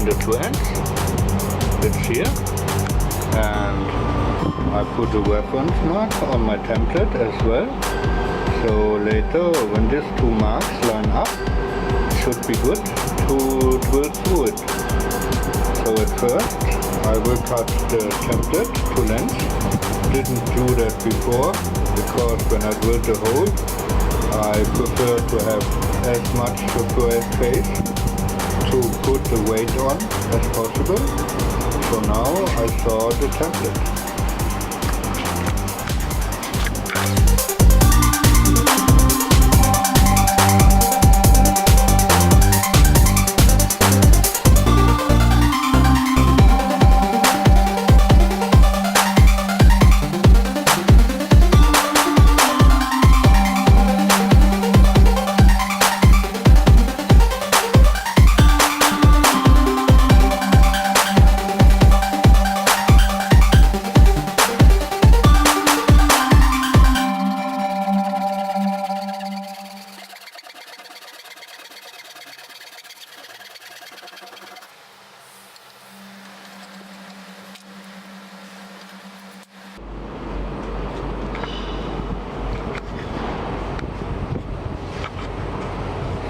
between the two ends. It's here. And I put a reference mark on my template as well. So later, when these two marks line up, it should be good to drill through it. So at first, I will cut the template to length. Didn't do that before, because when I drilled the hole, I prefer to have as much surface to put the weight on as possible. So now I saw the template.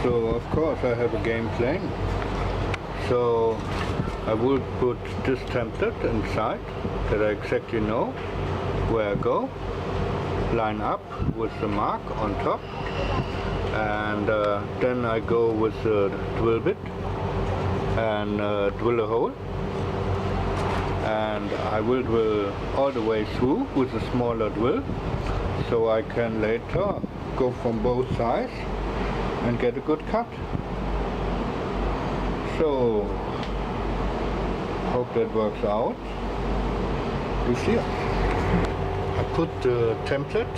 So of course I have a game plan. So I will put this template inside that I exactly know where I go, line up with the mark on top, and then I go with the drill bit and drill a hole, and I will drill all the way through with a smaller drill, so I can later go from both sides and get a good cut. So hope that works out. You see, I put the template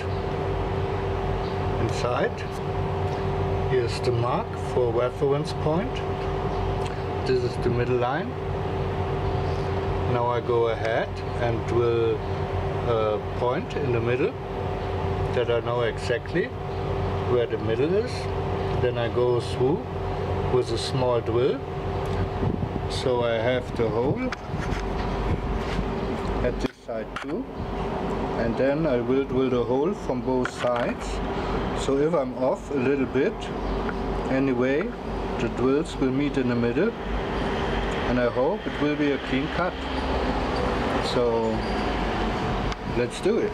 inside. Here's the mark for reference point. This is the middle line. Now I go ahead and drill a point in the middle that I know exactly where the middle is. Then I go through with a small drill, so I have the hole at this side too, and then I will drill the hole from both sides. So if I'm off a little bit, anyway, the drills will meet in the middle, and I hope it will be a clean cut. So let's do it.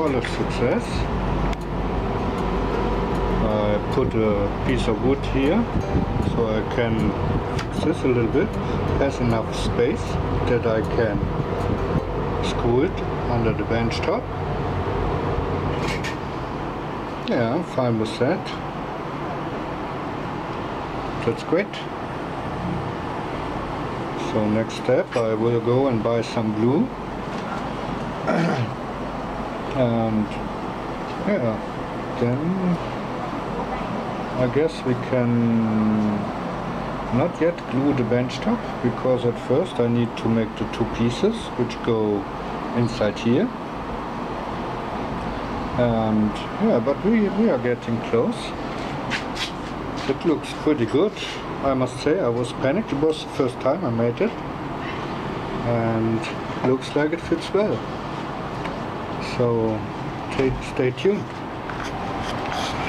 call it success. I put a piece of wood here so I can fix this a little bit. Has enough space that I can screw it under the bench top. Yeah, I'm fine with that. That's great. So next step, I will go and buy some glue. And yeah, then I guess we can not yet glue the bench top, because at first I need to make the two pieces which go inside here. And yeah, but we are getting close. It looks pretty good, I must say. I was panicked. It was the first time I made it, and looks like it fits well. So stay tuned.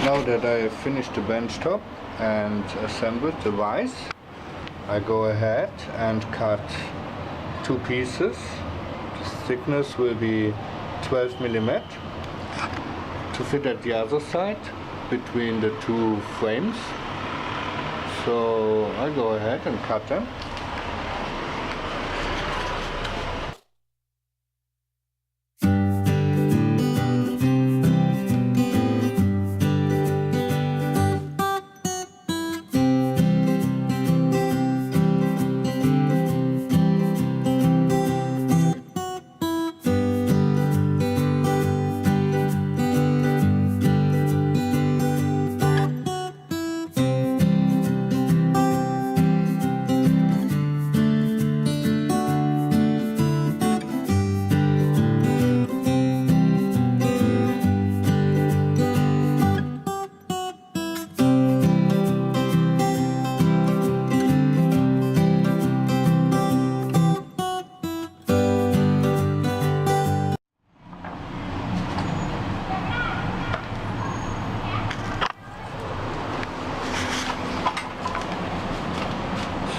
Now that I have finished the bench top and assembled the vise, I go ahead and cut two pieces. The thickness will be 12 mm to fit at the other side between the two frames. So I go ahead and cut them.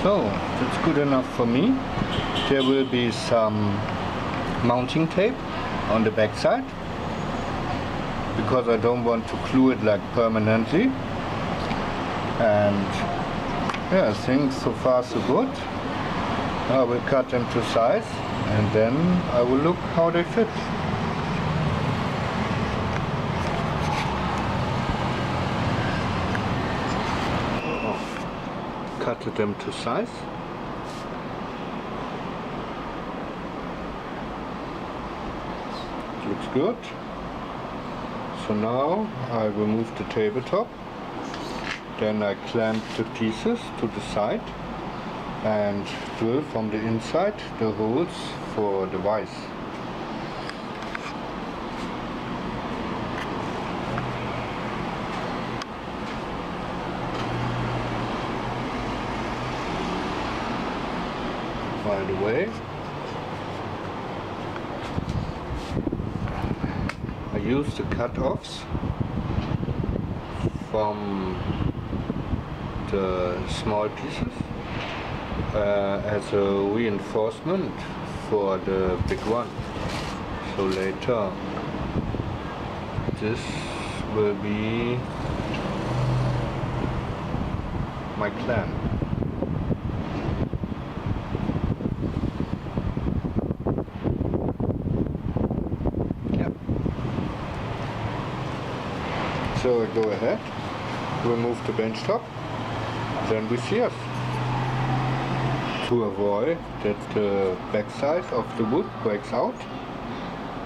So that's good enough for me. There will be some mounting tape on the back side, because I don't want to glue it like permanently. And yeah, I think so far so good. I will cut them to size and then I will look how they fit. Cut them to size. It looks good. So now I remove the tabletop, then I clamp the pieces to the side and drill from the inside the holes for the vise. By the way, I use the cut-offs from the small pieces as a reinforcement for the big one. So later this will be my clamp. So I go ahead, remove the bench top, then we see us. To avoid that the back side of the wood breaks out,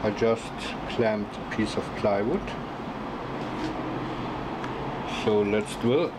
I just clamped a piece of plywood. So let's drill.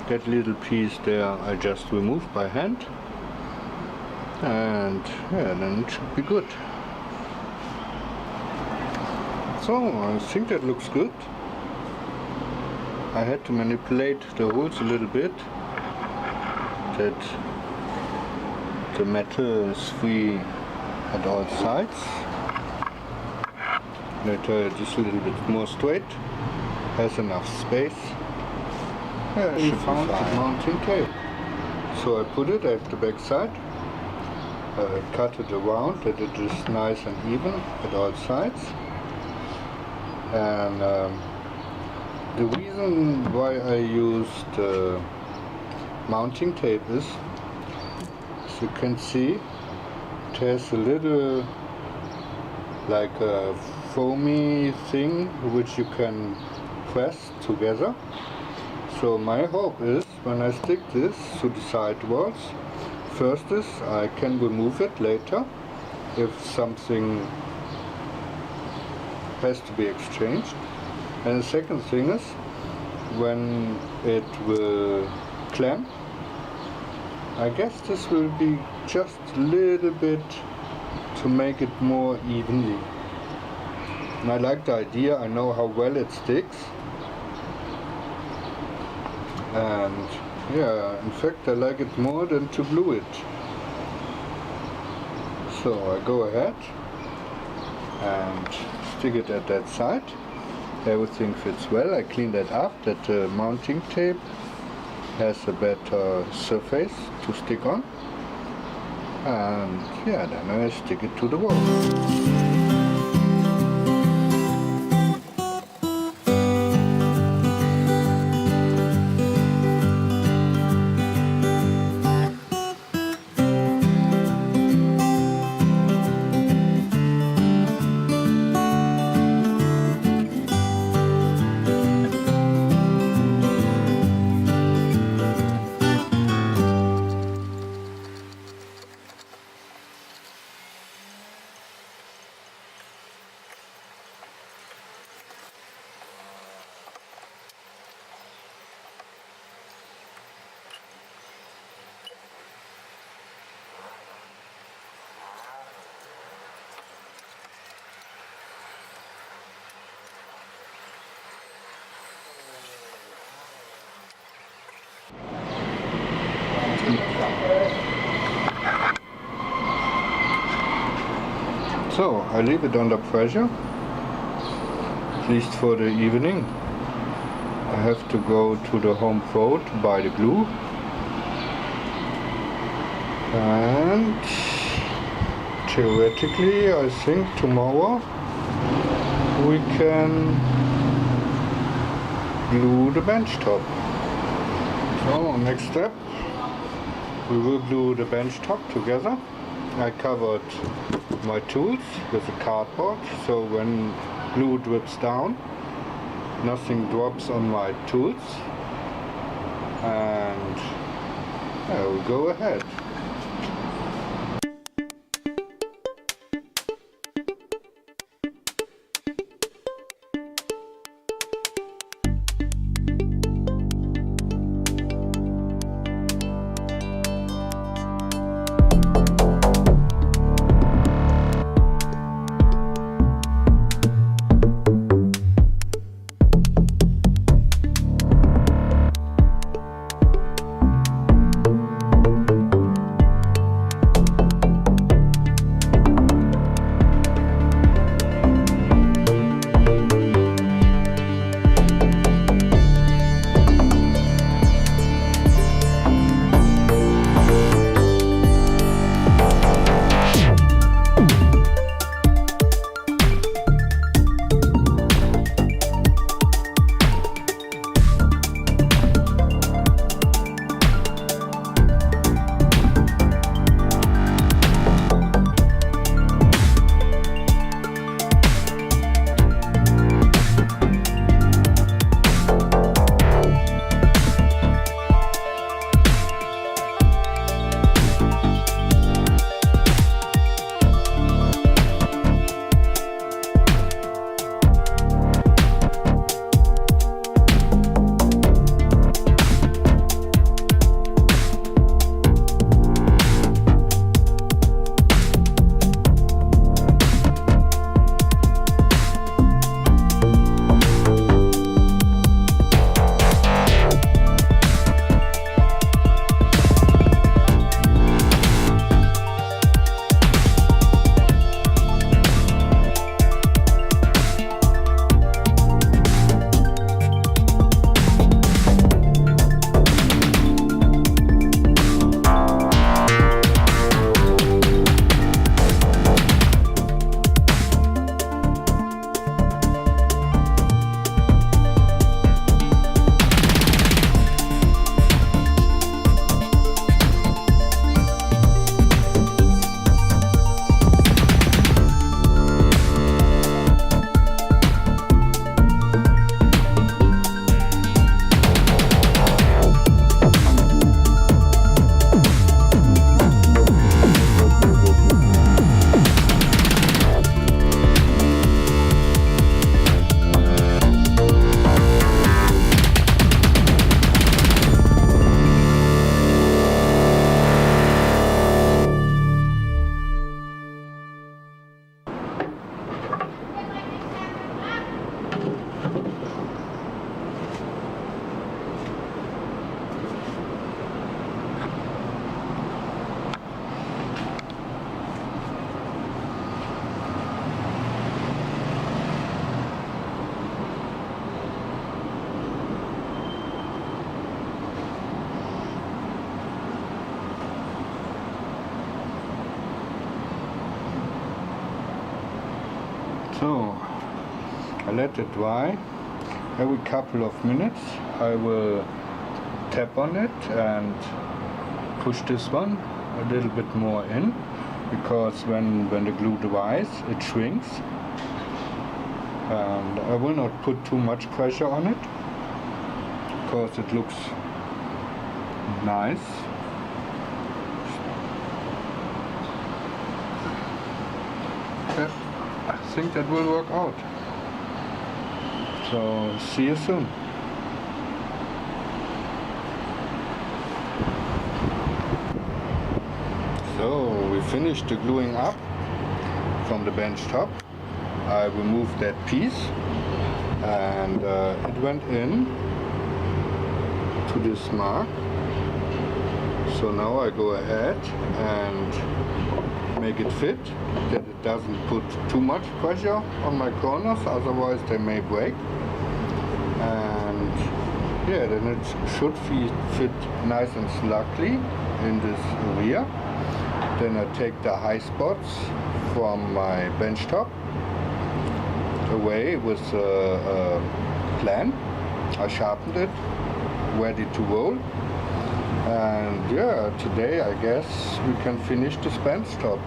That little piece there I just removed by hand, and yeah, then it should be good. So I think that looks good. I had to manipulate the holes a little bit, that the metal is free at all sides. Later it is a little bit more straight, has enough space. Yeah, I found the mounting tape. So I put it at the back side, cut it around that it is nice and even at all sides. And the reason why I used mounting tape is, as you can see, it has a little like a foamy thing which you can press together. So my hope is, when I stick this to the side walls, first is I can remove it later if something has to be exchanged. And the second thing is, when it will clamp, I guess this will be just a little bit to make it more evenly. And I like the idea, I know how well it sticks. And yeah, in fact I like it more than to glue it. So I go ahead and stick it at that side. Everything fits well. I clean that up, that the mounting tape has a better surface to stick on. And yeah, then I stick it to the wall. So I leave it under pressure, at least for the evening. I have to go to the Home Pro to buy the glue, and theoretically I think tomorrow we can glue the bench top. So next step, we will glue the bench top together. I covered my tools with a cardboard, so when glue drips down, nothing drops on my tools, and I will go ahead. So I let it dry. Every couple of minutes I will tap on it and push this one a little bit more in, because when the glue dries it shrinks, and I will not put too much pressure on it because it looks nice. I think that will work out. So see you soon. So we finished the gluing up from the bench top. I removed that piece and it went in to this mark. So now I go ahead and make it fit, that it doesn't put too much pressure on my corners, otherwise they may break. And yeah, then it should fit nice and snugly in this area. Then I take the high spots from my bench top away with a plan. I sharpened it, ready to roll. And yeah, today I guess we can finish this bench top.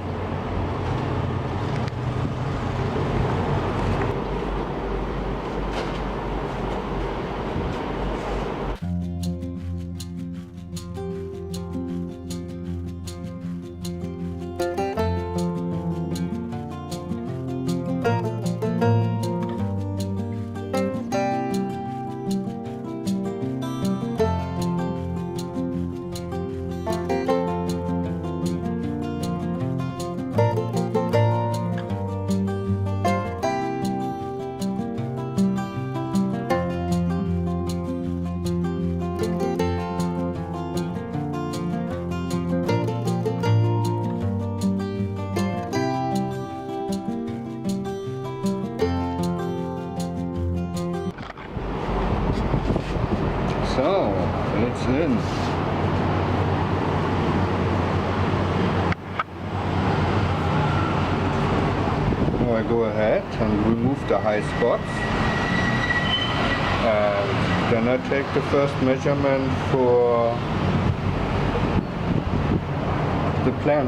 So it's in. Now I go ahead and remove the high spots, and then I take the first measurement for the plan.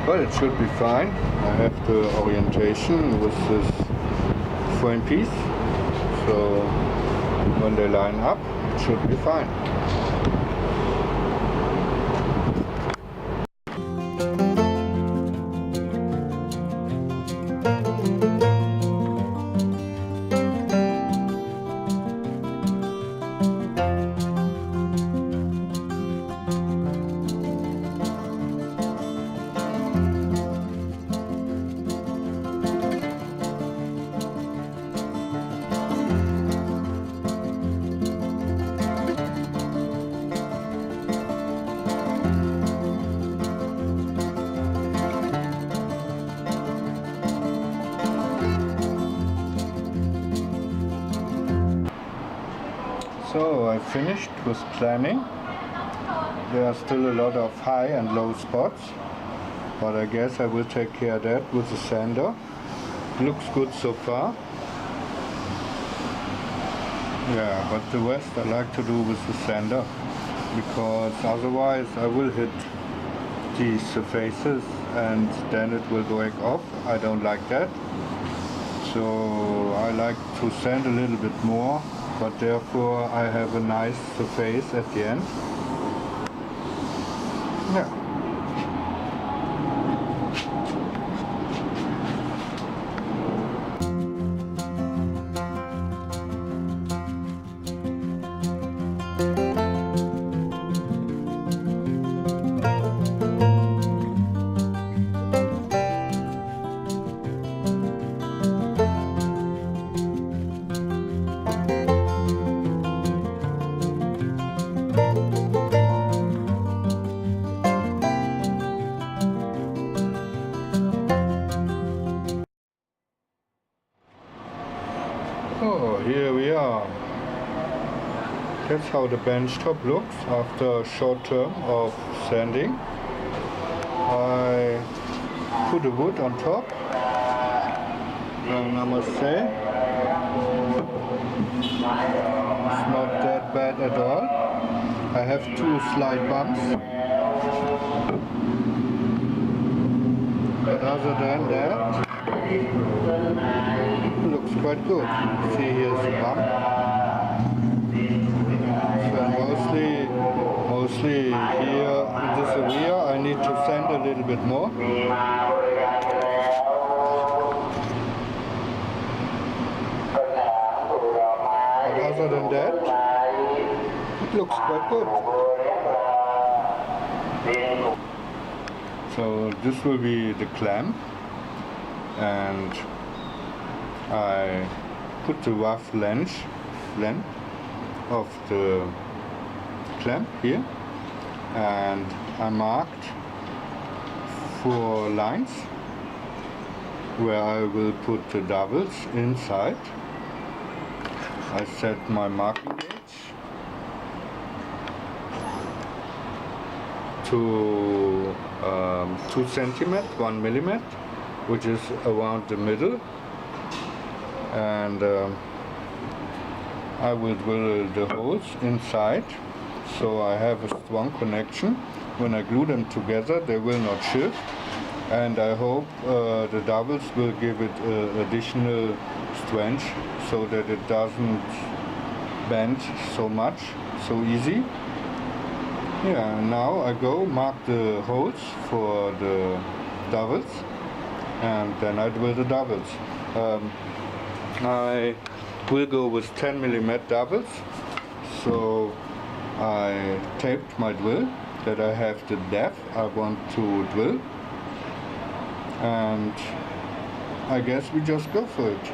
But it should be fine. I have the orientation with this frame piece, so when they line up, it should be fine. So I finished with planning. There are still a lot of high and low spots, but I guess I will take care of that with the sander. Looks good so far. Yeah, but the rest I like to do with the sander, because otherwise I will hit these surfaces and then it will break off. I don't like that. So I like to sand a little bit more, but therefore I have a nice surface at the end. Yeah. Oh, here we are. That's how the bench top looks after a short term of sanding. I put the wood on top, and I must say it's not that bad at all. I have 2 slight bumps, but other than that it looks quite good. See, here's the bump. So mostly here in this area I need to sand a little bit more. But other than that, it looks quite good. So this will be the clamp, and I put the rough length of the clamp here, and I marked 4 lines where I will put the dowels inside. I set my marking gauge to 2 centimeters, 1 millimeter, which is around the middle, and I will drill the holes inside so I have a strong connection. When I glue them together they will not shift, and I hope the dowels will give it additional strength so that it doesn't bend so much, so easy. Yeah, now I go mark the holes for the dowels, and then I drill the dowels. I will go with 10 mm dowels, so I taped my drill that I have the depth I want to drill, and I guess we just go for it.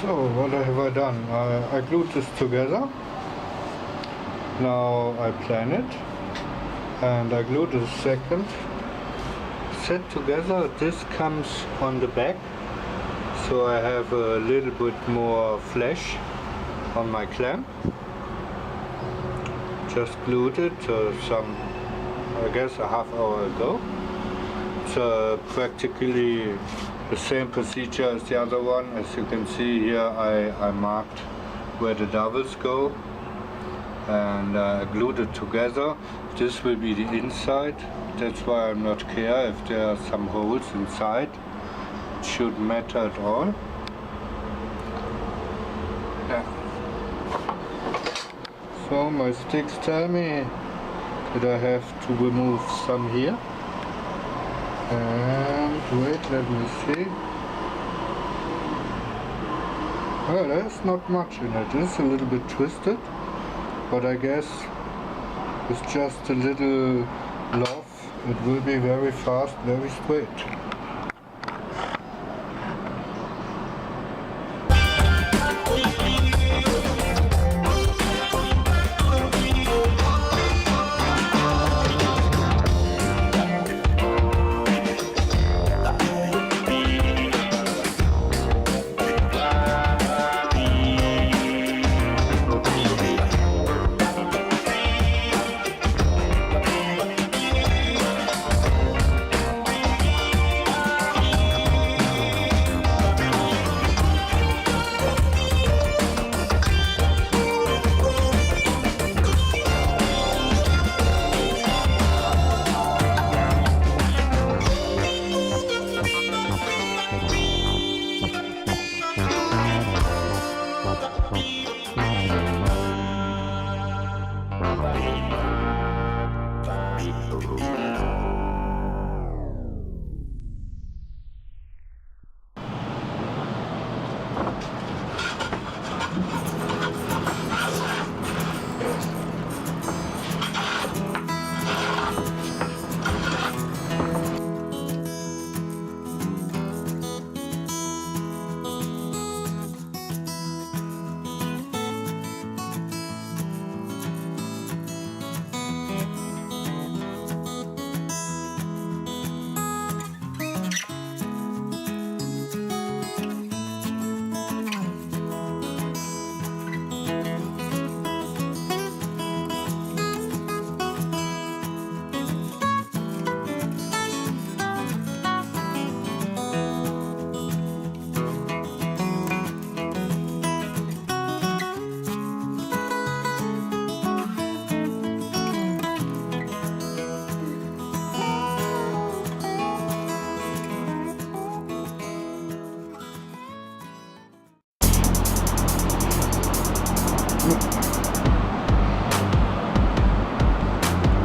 So what have I done? I glued this together. Now I plan it, and I glued the second set together. This comes on the back, so I have a little bit more flesh on my clamp. just glued it I guess a half hour ago. It's practically the same procedure as the other one. As you can see here, I marked where the doubles go and glued it together. This will be the inside. That's why I'm not care if there are some holes inside. It shouldn't matter at all. Yeah. So my sticks tell me that I have to remove some here. And wait, let me see. Well, there's not much in it. It's a little bit twisted, but I guess it's just a little love. It will be very fast, very straight.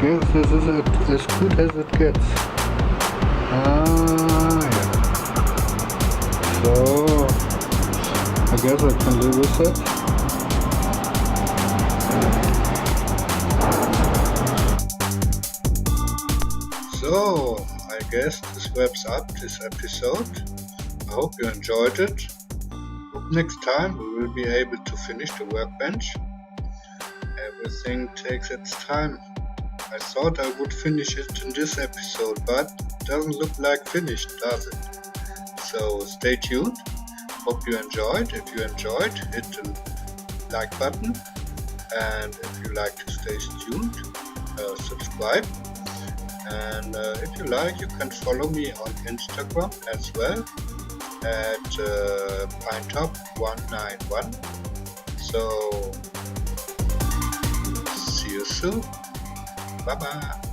Guess this is as good as it gets. Yeah. So I guess I can live with it. So I guess this wraps up this episode. I hope you enjoyed it. Hope next time we will be able to finish the workbench. Everything takes its time. I thought I would finish it in this episode, but it doesn't look like finished, does it? So stay tuned. Hope you enjoyed. If you enjoyed, hit the like button. And if you like to stay tuned, subscribe. And if you like, you can follow me on Instagram as well at Pinetop191. So see you soon. Bye bye.